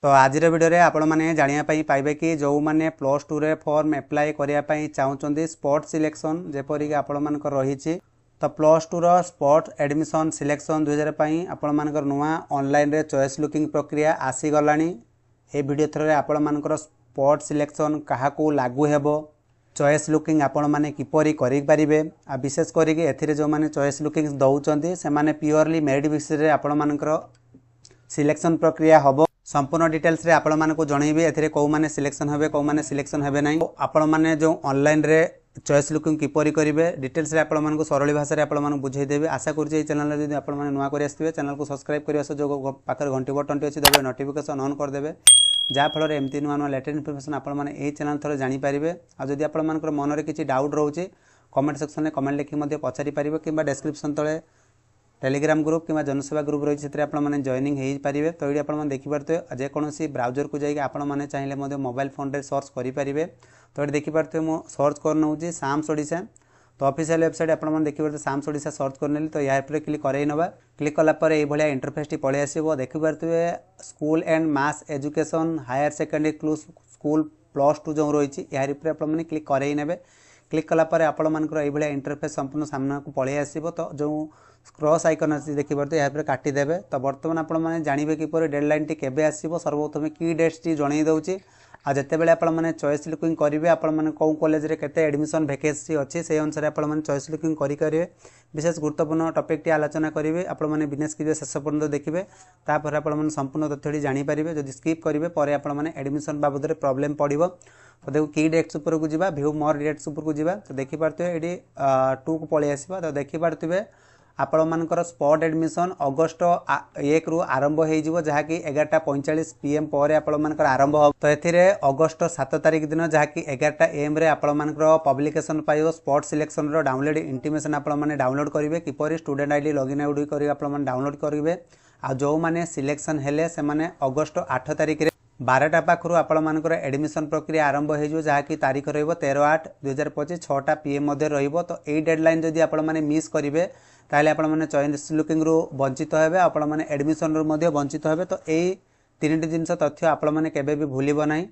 तो आज वीडियो रे आपण मैंने जानापी पाइबे कि जो मैंने +2 रे फॉर्म एप्लाई करने चाहते स्पोर्ट्स सिलेक्शन जेपरिक आपण मानकर रही तो +2 रो स्पोर्ट्स एडमिशन सिलेक्शन 2000 आपण मानकर नुआ ऑनलाइन रे चॉइस लुकिंग प्रक्रिया आसी गलानी। ए वीडियो थ्रो आपण मानकर स्पोर्ट्स सिलेक्शन कहा को लागू हेबो चॉइस लुकिंग आपण माने किपरि करि परिबे आ विशेष करी एथिरे जो माने चॉइस लुकिंग दउचंती से माने प्योरली मेरिट बेसिस रे आपण मानकर सिलेक्शन प्रक्रिया हबो। संपूर्ण डिटेल्स रे आपण मानकु जणैबे एथिरे को माने सिलेक्शन हेबे को माने सिलेक्शन हेबे नै। आपण माने जो ऑनलाइन रे चॉइस लुकिंग किपरि करिवे डिटेल्स रे आपण मानकु सरल भाषा रे आपण मानकु बुझाई देबे। आशा करछि ए चैनल रे जदि आपण माने नुआ करि आस्थिबे चैनल को सब्सक्राइब करिया से जो पाखर घंटी बटन टी अछि दबे नोटिफिकेशन ऑन कर देबे जा फल एमती नुआ नुआ लेटेस्ट इनफॉरमेशन आपण माने ए चैनल थोर जानि पारिबे। आ जदि आपण मानकर मन रे किछि डाउट रहउछि कमेंट सेक्शन में कमेंट लिखि मध्ये पचारि पारिबे किबा डिस्क्रिप्शन तळे टेलीग्राम ग्रुप कि जनसेवा ग्रुप रही से आपने जॉइनिंग हो पारे। तो ये आपने देखिपे जेकोसी ब्राउजर को जाकि आपने चाहिए मोबाइल फोन रे सर्च करेंगे। तो ये देखिपे मुझे सर्च कर नौची साम्स ओडिशा। तो ऑफिशियल वेबसाइट आपने देखिए साम्स ओडिशा सर्च करने तो यहाँ पर क्लिक कर नवा। क्लिक कलापर ये इंटरफेस टी पलि आसो देखिपे school and mass education higher secondary school +2 जो रही यार आपने क्लिक कर ने। क्लिक कलापर आपण मानकर ये इंटरफेस संपूर्ण सामना को पलि आसो। तो जो क्रॉस आइकन अच्छी देखिए यहाँ पर काटिदेवे। तो बर्तमान आपने जानवे किपर डेडलाइन टी केबे आसो सर्वप्रथम की डेट्स टी जन दूसरी आ जिते बड़े आपने चॉइस लुकिंग करेंगे आपने कौ कॉलेज रे केते एडमिशन वैकेंसी अच्छी से अनुसार आपने चॉइस लुकिंग करेंगे। विशेष गुरुत्वपूर्ण टॉपिक टी आलोचना करेंगे आपने बिजनेस की शेष पर्यटन देखिए तापर आपने संपूर्ण तथ्य जानीपारे। जब स्किप करेंगे पर आपने एडमिशन बाबद में प्रोब्लेम पड़ो। तो देखो की डेट्स उपर को जीवा व्यू मोर डेट्स उपर को जीवा। तो देखिपे ये 2 को पलि आसो। तो देखिपे आपण मानकर स्पॉट एडमिशन अगस्ट 1 रु आरंभ हो जहाँकि 11:45 PM पर आपण मानकर आरंभ हो। तो ये अगस्ट 7 तारिख दिन जहाँकि 11 AM रे आपण मानकर पब्लिकेशन पाइबो स्पॉट सिलेक्शन रो डाउनलोड इंटीमेशन आपण माने डाउनलोड करेंगे किपर स्टूडेंट आईडी लॉगिन आईडी कर आपण माने डाउनलोड करेंगे। आ जो माने सिलेक्शन हेले से माने अगस्ट 8 तारिख रे 12टा पाखरु आपण मानकर एडमिशन प्रक्रिया आरंभ हो जहाँकि तारीख रहिबो 13/8/2025 6टा PM मध्य रहिबो। तो यही डेडलाइन जदि आपण माने मिस करेंगे ताहले आपण माने चॉइस लुकिंग रु वंचित हेबे आपण माने एडमिशन रु मध्ये वंचित हेबे। तो यही 3टी जिनस तथ्य आपण माने केबे भी भूलिबो नाही।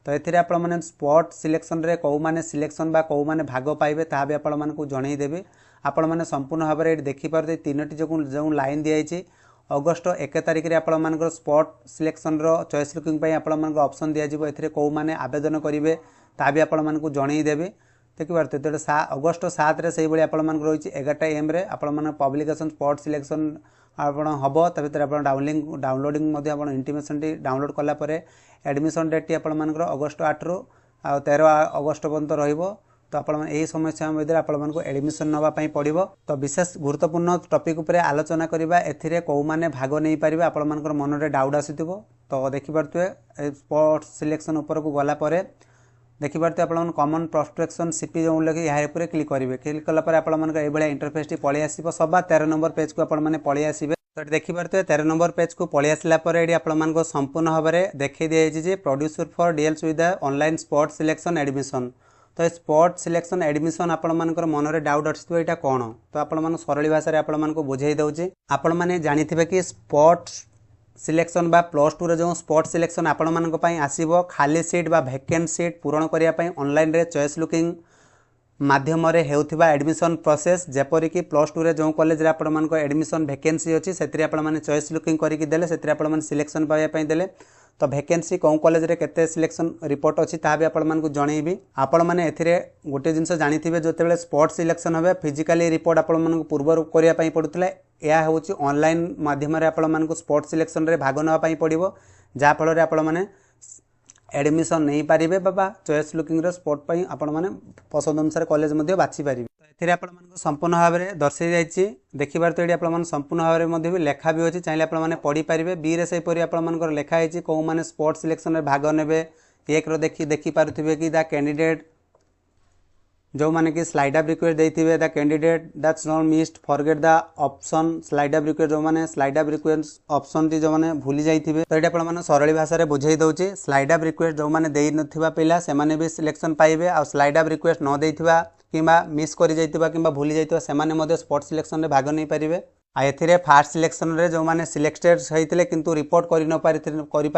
तो एथिरे आपण माने स्पॉट सिलेक्शन रे को माने सिलेक्शन बा को माने भाग पाइबे ता भी आपण माने को जणै देबे। आपण माने संपूर्ण भाव रे देखि पारते 3टी जो लाइन दिया है अगस्ट 1 तारिख रे आपण मानकर स्पॉट सिलेक्शन रो चॉइस लुकिंग पई आपण मानकर ऑप्शन दिया जिवो एथिरे को माने आवेदन करिवे ता भी आपण मानकर जणै देबे। देखिए तो अगस्ट 7 रे से भाई आपण रही 11टा AM रे आपण पब्लिकेशन स्पॉट सिलेक्शन आपण हम भर आप डाउनलोडिंग इंटीमेशन टी डाउनलोड कलापर एडमिशन डेट टी आपण अगस्ट 8 रु 13 अगस्ट पर्यंत रहिबो। तो आपण यही समय मध्य आपको एडमिशन नापी पड़ो। तो विशेष गुरुत्वपूर्ण टॉपिक उपर आलोचना करवा एथिरे को माने भाग नहीं पारे आपण मानकर मन रे डाउट आसीथिबो। तो देखिपे स्पोर्ट्स सिलेक्शन उपर को गला परे देखिपे आप कॉमन प्रोस्पेक्शन सीपी जो लगे यहाँ पर क्लिक करेंगे। क्लिक कलापर आपंकर इंटरफेस टी पलि आसो सभा 13 नंबर पेज को आपने पलि आसबे। तो देखिपे 13 नंबर पेज को पलि आसला आपको संपूर्ण भाव में देखी दिखाई producer for deals with online spot selection admission. तो स्पॉट सिलेक्शन एडमिशन आपण मानकर मन रे डाउट अछि एटा कोन। तो आपण मन सरल भाषा रे आपण मानको बुझाई दउची। आपण माने जानिथिबे कि स्पॉट सिलेक्शन बा +2 रे जो स्पॉट सिलेक्शन आपण मानक पई आसीबो खाली सीट बा वैकेंट सीट पूरण करिया पई ऑनलाइन रे चॉइस लुकिंग माध्यम रे हेउथिबा एडमिशन प्रोसेस जेपरि कि +2 रे जो कॉलेज रे आपण मानक एडमिशन वैकेंसी अछि सेतरी आपण माने चॉइस लुकिंग करिकि देले सेतरी आपण माने सिलेक्शन पाया पई देले। तो वैकेंसी कौन कॉलेज रे केते सिलेक्शन रिपोर्ट अच्छी ता भी आपण मानकु जणैबी। आपण माने एथिरे गोटे जिंस जानिथिबे जतेबेले स्पॉट सिलेक्शन होबे फिजिकली रिपोर्ट आपण मानकु पूर्व करिया पई पडुतले या होची ऑनलाइन माध्यम रे आपण मानकु स्पॉट सिलेक्शन रे भाग नवा पई पड़िबो जा फल रे आपण माने एडमिशन नहीं पारिबे बाबा चॉइस लुकिंग रे स्पॉट पई आपण माने पसंद अनुसार कॉलेज मध्ये बाछि पारिबे। तो एथिरे आपण मानकु संपूर्ण भाव में दर्शाई जाइछि देखिबार। तो एडी आपण माने संपूर्ण भाव में भी लेखा भी अछि चाहिले आपण माने पढ़ी पारिबे। बी रे सेपरि आपण मानकर लेखा है को माने स्पॉट सिलेक्शन रे भाग नेबे। एक रो देखि पारुथिबे कि द कैंडिडेट जो माने कि स्लाइड अप रिक्वेस्ट देथिबे the candidate that's not missed forget the option slide up request जो माने स्लाइड अप रिक्वेस्ट ऑप्शन टी जो माने भूली जाइथिबे। तो एटा आपण माने सरल भाषा रे बुझाई दउची। स्लाइड अप रिक्वेस्ट जो माने देइ नथिबा पिला से माने भी सिलेक्शन पाइबे आ स्लाइड अप रिक्वेस्ट न देथिबा किंबा मिस करि जाइथिबा किंबा भूली जाइथिबा से माने मध्ये स्पॉट सिलेक्शन रे भाग नै पारिबे। एथिरे फास्ट सिलेक्शन रे जो माने सिलेक्टेड होइतिले किंतु रिपोर्ट करि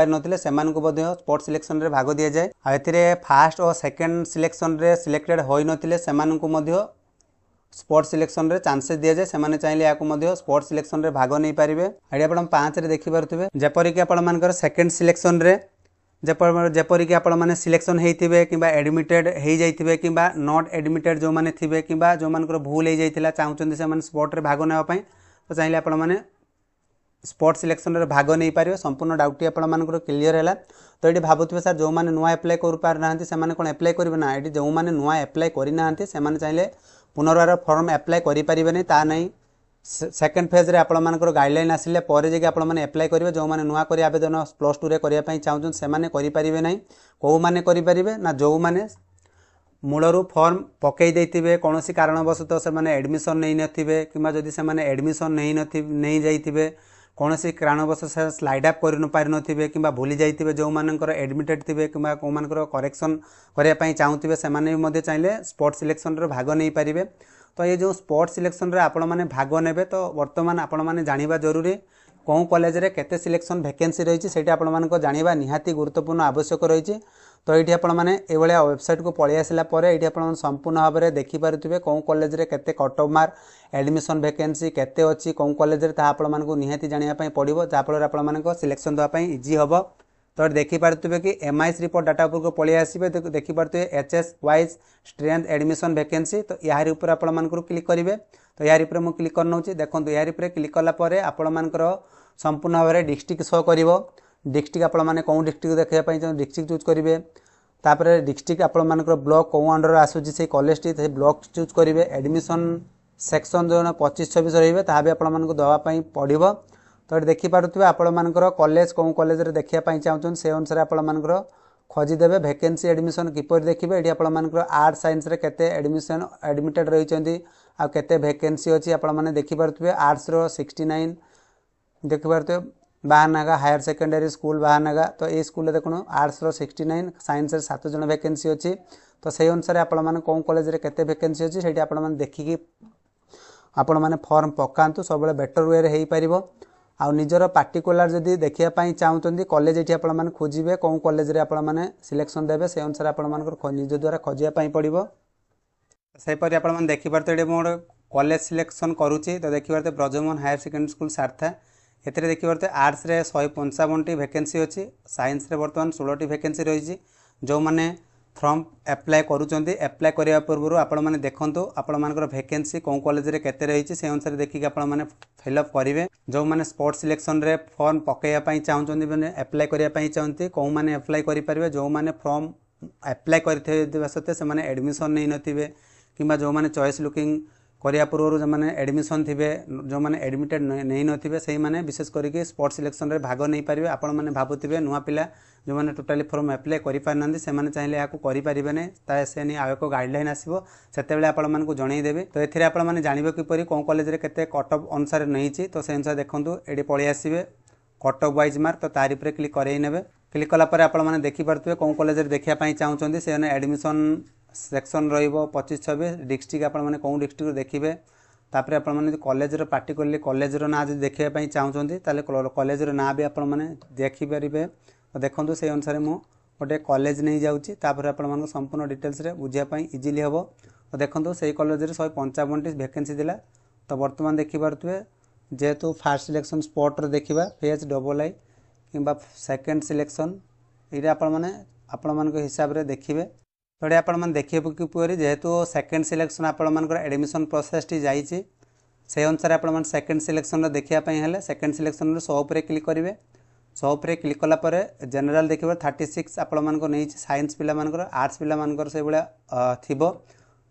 नथिले सेमानकु बध्य स्पोर्ट्स सिलेक्शन रे भाग दिया जाए। एथिरे फास्ट और सेकंड सिलेक्शन रे सिलेक्टेड होई नथिले सेमानकु मध्य स्पोर्ट्स सिलेक्शन रे चांसेस दिया जाए। सेमाने चाहिले याकु मध्य स्पोर्ट्स सिलेक्शन रे भाग नै पारिबे। एडी आपण 5 रे देखि परथुबे जेपरि कि आपण मानकर सेकंड सिलेक्शन रे जेपरि कि आपण माने सिलेक्शन हेइथिबे किबा एडमिटेड हेइ जाइथिबे किबा नॉट एडमिटेड जो माने थिबे किबा जो मानकर भूल हेइ जाइथिला चाहुचंदी से माने स्पोर्ट रे भाग नेवा पई तो चाहिए आपण मैंने स्पोर्ट्स सिलेक्शन रे भाग नहीं पारे। संपूर्ण डाउट आपण मानकर क्लियर है। तो ये भावुवे सर जो मैंने नुआ एप्लाय कर पार ना से कौन एप्लाय करेंगे ना ये जो मैंने नुआ एप्लाय करना से चाहिए पुनर्वार फॉर्म एप्लाय करें ता नहीं सेकेंड फेज रे आपण मानकर गाइडलाइन आसिले पर जे आपण माने एप्लाय करेंगे जो मैंने नुआ कर आवेदन प्लस टू रे करने चाहूँ से करें ना कौ मैंने करेंगे ना जो मैंने मूलरू फॉर्म पकई देथिबे कौन सी कारणवशतः से माने एडमिशन नहीं नथिबे किबा जदि से माने एडमिशन नहीं जाइथिबे कौन सी कारणवश से स्लाइड अप कर न पारि नथिबे किबा भूली जाइथिबे जो मानकर एडमिटेड थिबे किबा को मानकर करेक्शन करिया पई चाहूथिबे से माने मध्ये चाहिले स्पोर्ट्स सिलेक्शन रे भाग नहीं पारिबे। तो ये जो स्पोर्ट्स सिलेक्शन रे आपण माने भाग नेबे तो वर्तमान आपण माने जानिबा जरूरी कौन कॉलेज रे केते सिलेक्शन वैकेंसी रही सेटा आपण मानको जानिबा निहाती गुरुत्वपूर्ण आवश्यक रही। तो ये आपण मैंने ये वेबसाइट को पलि आसला संपूर्ण भाव में देखिपे कौन कॉलेज रे केते cut off mark admission vacancy केते अच्छी कौन कॉलेज रे ता आपण मानको निहाती जानिबा पड़ो जहाँफल आपण मानको सिलेक्शन देवाई इजी हम। तो देखिपे कि एमआईएस रिपोर्ट डाटा उपर को पलि आसबे देखिपे HS wise strength admission vacancy. तो यार ऊपर आपण मानकर क्लिक करेंगे। तो यार ऊपर मुझे क्लिक करनौची देखो यार ऊपर क्लिक कलापर आपण मानकर संपूर्ण भाव में डिस्ट्रिक्ट शो कर डिस्ट्रिक्ट आपण मैंने कौन डिस्ट्रिक्ट देखापी चाहिए डिस्ट्रिक्ट चूज करेंगे। तापर डिस्ट्रिक्ट आपण मानकर ब्लॉक कौ अंडर आसूची से कॉलेज टी ब्लॉक चूज करेंगे। एडमिशन सेक्शन जो 25-26 रही है भी आपण मानक दवाई पड़ो। तो ये देखिपे आपण मानकर कॉलेज कौन कॉलेज देखापी चाहूँ से अनुसार आपण मानकर खोजिदेवे वैकेंसी एडमिशन किपर देखिए ये आपण मानकर आर्ट साइंस रे केते एडमिशन एडमिटेड रही आ केते वैकेंसी अच्छी आपण मैंने देखिपे आर्ट्स 69 देखिपे बाहानागा हायर सेकेंडरी स्कूल बाहानागा। तो ये स्कूल देखो आर्ट्स 69 साइंस 7 जन वैकेंसी अच्छी। तो से अनुसार आपण मैंने कौन कॉलेज रे केते वैकेंसी अच्छी से आपण मैंने देखिकी आपण मैंने फॉर्म पकातु सब बेटर वे रे हो पार। आ निजर पार्टिकुलर जदि देखापी चाहूँ कॉलेज ये आपण मैंने खोजे कौन कॉलेज रे आपण मैंने सिलेक्शन देवे से अनुसार आपण मानकर निज द्वारा खोजापी पड़ो। सेपरी आप देखिपे ये मोर कॉलेज सिलेक्शन करुच्ची। तो देखिपे ब्रजमोहन हायर सेकेंडरी स्कूल सारथा एथिरे देखिपे आर्ट्स रे 155 वैकेंसी अच्छी साइंस रे बर्तमान 16 वैकेंसी रही। जो मैंने फॉर्म एप्लाय करुँच एप्लाय करने पूर्व आपण मैंने देखूँ आपण मानकर वैकेंसी कौन कॉलेज रे केते रही से अनुसार देखिए आपण मैंने फिलअप करेंगे। जो मैंने स्पोर्ट्स सिलेक्शन रे फॉर्म पकईवाई चाहूँ मैंने एप्लाय करने चाहते कौन मैंने एप्लाय करेंगे जो मैंने फॉर्म एप्लाय करते सत्वे से एडमिशन नहीं नथिबे किंबा जो मैंने चॉइस लुकिंग करिया पूर्व जो मैंने एडमिशन थिबे जो मैंने एडमिटेड नहीं नथिबे से मैंने विशेष करके स्पोर्ट्स सिलेक्शन रे भाग नहीं पारिबे। आपण मैंने भाबुथिबे नुआ पिला जो मैंने टोटाली फॉर्म एप्लाय करि पारनांदी से माने चाहिले याकू करि पारिबे नै ता से नि आ एको गाइडलाइन आसीबो सेते बेले आपण मानकू जणै देबे। तो एथिरे आपण माने जानिबो किपरि कोन कॉलेज रे केते कट ऑफ अनुसार नहिछि तो से अनुसार देखंतु एडी पळि आसीबे कट ऑफ वाइज मार्क। तो तारि पर क्लिक करई नेबे। क्लिक कला पर आपण माने देखि परथुबे कोन कॉलेज रे देखिया पई चाहउचंदी से एडमिशन सेक्शन रहिबो 25-26 डिस्ट्रिक्ट आपण माने कोन डिस्ट्रिक्ट देखिबे। तापर आपण माने कॉलेज रो पार्टिकुलरली कॉलेज रो ना जदि देखिया पई चाहउचंदी ताले कॉलेज रो ना भी आपण माने देखि परिबे। तो देखंतु से अनुसार मु गोटे कॉलेज नहीं जाउची तापर आपण माने संपूर्ण डिटेल्स रे बुझिया पई इजीली हबो। तो देखंतु सेही कॉलेज रे 155 वैकेंसी दिला। तो वर्तमान देखि परथुबे जेहेतु फास्ट सिलेक्शन स्पॉट रे देखिबा फेज डबल आई किंबा सेकंड सिलेक्शन ये आपण मानक हिसाब रे देखिबे। तो ये आपण माने देखिए किपरि जेहेतु सेकंड सिलेक्शन आपण मानकर एडमिशन प्रोसेस टी जाईची से अनुसार आपण माने सेकंड सिलेक्शन रे देखिया पई हेले सेकंड सिलेक्शन रे 100 पर क्लिक करिवे। 100 पर क्लिक कला पर जनरल देखिबे 36 आपण मानकर नहीं साइंस पिला मानकर आर्ट्स पिला मानकर से बळा थिबो।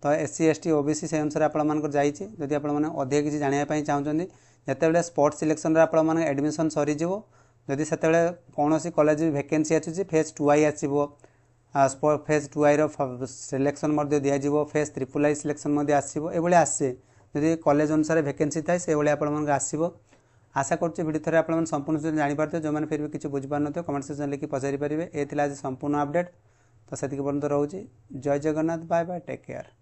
तो एससी एसटी ओबीसी से अनुसार आपण मानकर जाईची। जदि आपण माने अधिक किछि जानिया पई चाहउचंदी जेतेबेले स्पोर्ट्स सिलेक्शन रे आपण माने एडमिशन सरी जिवो जदि सेतेबेले कोनोसी कॉलेज वैकेंसी आछी फेज 2i आसीबो फेज 2i रो सिलेक्शन मध्ये दिया जिवो फेज 3i सिलेक्शन मध्ये आसीबो एबळे आसे जदि कॉलेज अनुसार वैकेंसी थाय से बळे आपण मानकर आसीबो। आशा करछि वीडियो थरे आपण माने संपूर्ण जानि पारते जो माने फिर भी किछि बुझ पारनते कमेंट सेक्शन लिखि पचारि परिबे। ए थिला आज संपूर्ण अपडेट। तो सेतिक पर्यंत रहउछि। जय Jagannath bye bye take care.